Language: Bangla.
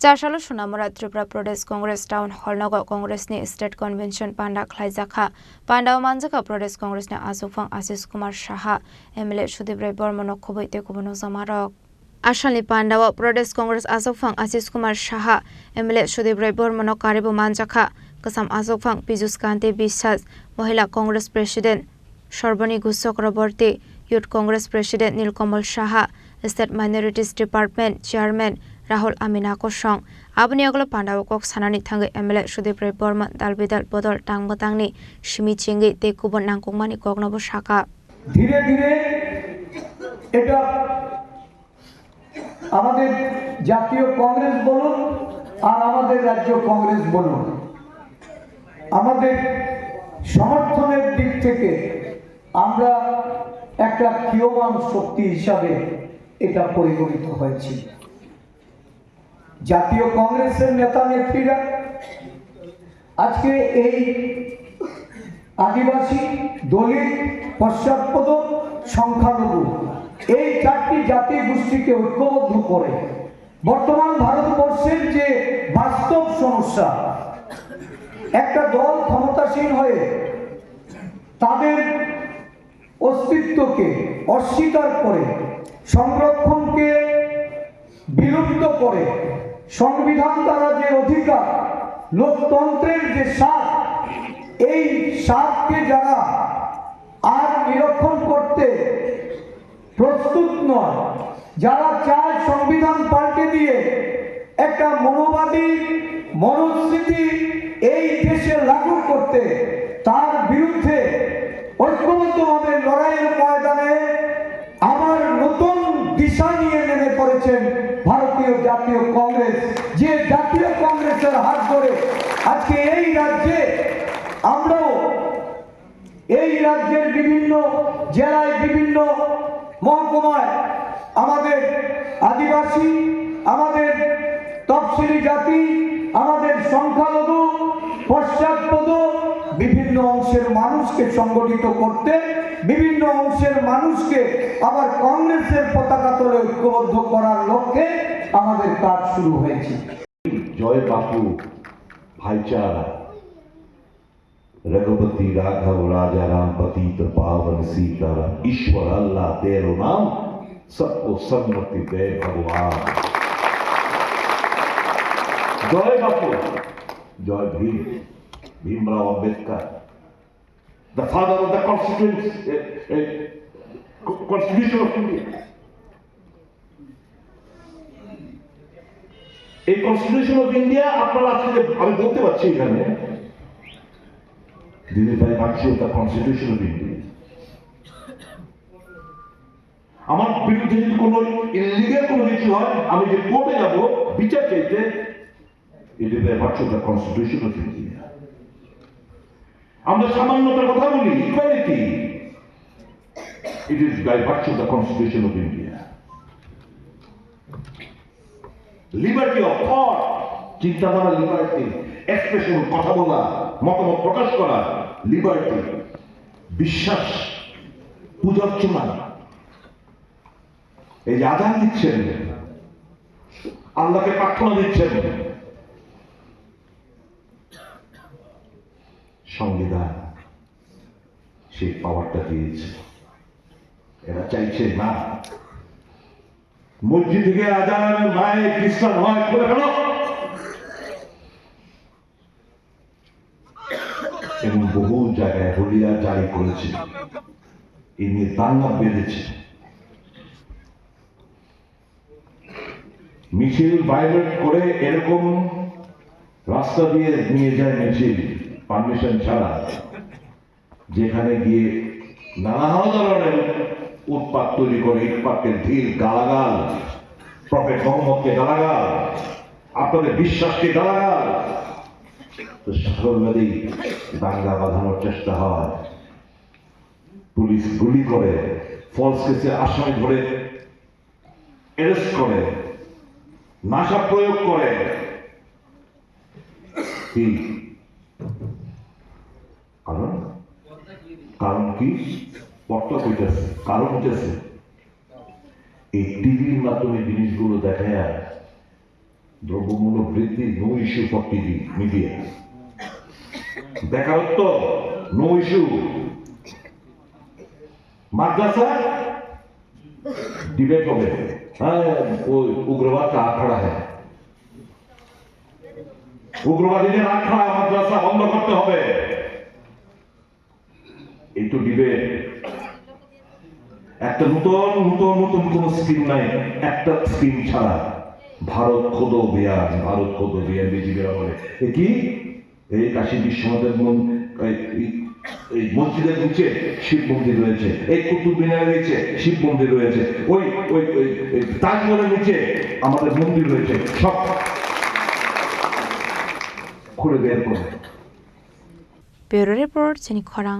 चारसाल सुनामुरा त्रिपुरा प्रदेश कांग्रेस टाउन हॉल नगर कांग्रेस नि स्टेट कन्वेंशन पांडा खलाइजाखा पांडा मानजाखा प्रदेश कांग्रेस नि आसुफां आशिष कुमार साहा एमएलए सुदीप राय बर्मन खबैते कुबनो जमारक आसामनि पांडाव प्रदेश कांग्रेस आसुफां आशिष कुमार साहा एमएलए सुदीप राय बर्मन कारिबो मानजाखा कसम आसुफां Piyush Kanti Biswas Mahila Congress president Sarbani Ghosh Chakraborty youth Congress president Nilkamal Saha state minorities department chairman Rahul आमीना कोसं आबनि अगल पांडाव कक सानानि थांगे एमएलए सुदीप राय बर्मन दालबिदाल बदल टांगबतांगनि सिमी चिंगि ते कुबन नांगकमानि कगनबो शाखा धीरे धीरे এটা আমাদের জাতীয় কংগ্রেস বলুন আর আমাদের রাজ্য কংগ্রেস বলুন আমাদের সমর্থনের দিক থেকে আমরা একটা ক্ষীয়মান শক্তি হিসাবে এটা পরিগণিত হয়েছে জাতীয় কংগ্রেসের নেতা নেত্রীরা আজকে এই আদিবাসী দলিত পশ্চাৎপদ সংখ্যালঘু এই চারটি জাতি গোষ্ঠীকে ঐক্যবদ্ধ করে বর্তমান ভারতবর্ষের যে বাস্তব সমস্যা একটা দল ক্ষমতাসীন হয়ে তাদের অস্তিত্বকে অস্বীকার করে সংরক্ষণকে বিলুপ্ত করে সংবিধান দ্বারা যে অধিকার লোকতন্ত্রের যে স্বাদ এই স্বাদকে যারা আর নিরীক্ষণ করতে প্রস্তুত নয় যারা চায় সংবিধান পাল্টে দিয়ে একটা মনোবাদী মনস্মৃতি এই দেশে লাগু করতে তার বিরুদ্ধে ঐক্যবদ্ধভাবে লড়াইয়ের ময়দানে আবার নতুন দিশা নিয়ে নেমে পড়েছেন ভারতীয় জাতীয় কংগ্রেস যে জাতীয় কংগ্রেসের হাত ধরে আজকে এই রাজ্যে আমরাও এই রাজ্যের বিভিন্ন জেলায় বিভিন্ন মহকুমায় আমাদের আদিবাসী আমাদের তফসিলি জাতি আমাদের সংখ্যালঘু পশ্চাৎপদ বিভিন্ন অংশের মানুষকে সংগঠিত করতে বিভিন্ন অংশের মানুষকে আবার কংগ্রেসের পতাকা তলে ঐক্যবদ্ধ করার লক্ষ্যে আমাদের কাজ শুরু হয়েছে জয় বাপু ভাইচারা रघुपति राघव राजा राम पतित पावन सीताराम ईश्वर अल्लाह तेरो नाम सबको सन्मति दे भगवान जय बापू जय Bhim Bhimrao Ambedkar the father of the constitution of India এই কনস্টিটিউশন অফ ইন্ডিয়া আপনারা আজকে আমি বলতে পারছি এখানে by virtue of the Constitution of India. আমার বিরুদ্ধে যদি কোনো ইলিগাল কোনো কিছু হয় আমি যে কোর্টে যাব বিচার চাইতে it is by virtue of the Constitution of India. আমরা সামান্যতার কথা বলি equality it is by virtue of the Constitution of India. Liberty of thought চিন্তাধারা লিবার্টি এক্সপ্রেশন কথা বলা মতামত প্রকাশ করা লিবার্টি বিশ্বাস পূজার্চনা এই যে আযান দিচ্ছেন আল্লাহকে প্রার্থনা দিচ্ছেন সংবিধান সেই পাওয়ারটা দিয়েছে এরা চাইছে না মসজিদ থেকে আযান মায়ে খ্রিস্টান হয় করে ফেলো এবং বহু জায়গায় হলিয়া জারি করেছে এই নিয়ে দাঙ্গা বেঁধেছে মিছিল ভায়োলেট করে এরকম রাস্তা দিয়ে নিয়ে যায় মিছিল পারমিশন ছাড়া যেখানে গিয়ে নানা ধরনের উৎপাত তৈরি করে ইটপাটের ঢিল গালাগাল প্রফেট মোহাম্মদকে গালাগাল আপনাদের বিশ্বাসকে গালাগাল তো সকলবাদী দাঙ্গা বাঁধানোর চেষ্টা হয় পুলিশ গুলি করে ফলস কেসে আসামি ধরে অ্যারেস্ট করে নাশা প্রয়োগ করে কি কারণ কি পট্টা কইতেছে কারণ হইতেছে এই টিভির মাধ্যমে জিনিসগুলো দেখায় দ্রব্যমূল্য বৃদ্ধি no issue for TV media, বেকারত্ব নো ইস্যু, মাদ্রাসা डिबेट हो गए, हाँ वो उग्रवाद का आखड़ा है, উগ্রবাদীদের আখড়া মাদ্রাসা বন্ধ করতে হবে, এই তো ডিবেট। একটা নতুন কোন স্কিম নাই, একটা স্কিম ছাড়া ভারত খোদো বিয়ার বিজেপিরা বলে কি এই কাশী বিশ্বনাথের এই মসজিদের নিচে শিব মন্দির রয়েছে, এই কুতুব মিনারের নিচে শিব মন্দির রয়েছে, ওই ওই ওই তাজমহলের নিচে আমাদের মন্দির রয়েছে, সব খুলে বের করে। ব্যুরো রিপোর্ট, চিনি খরাং।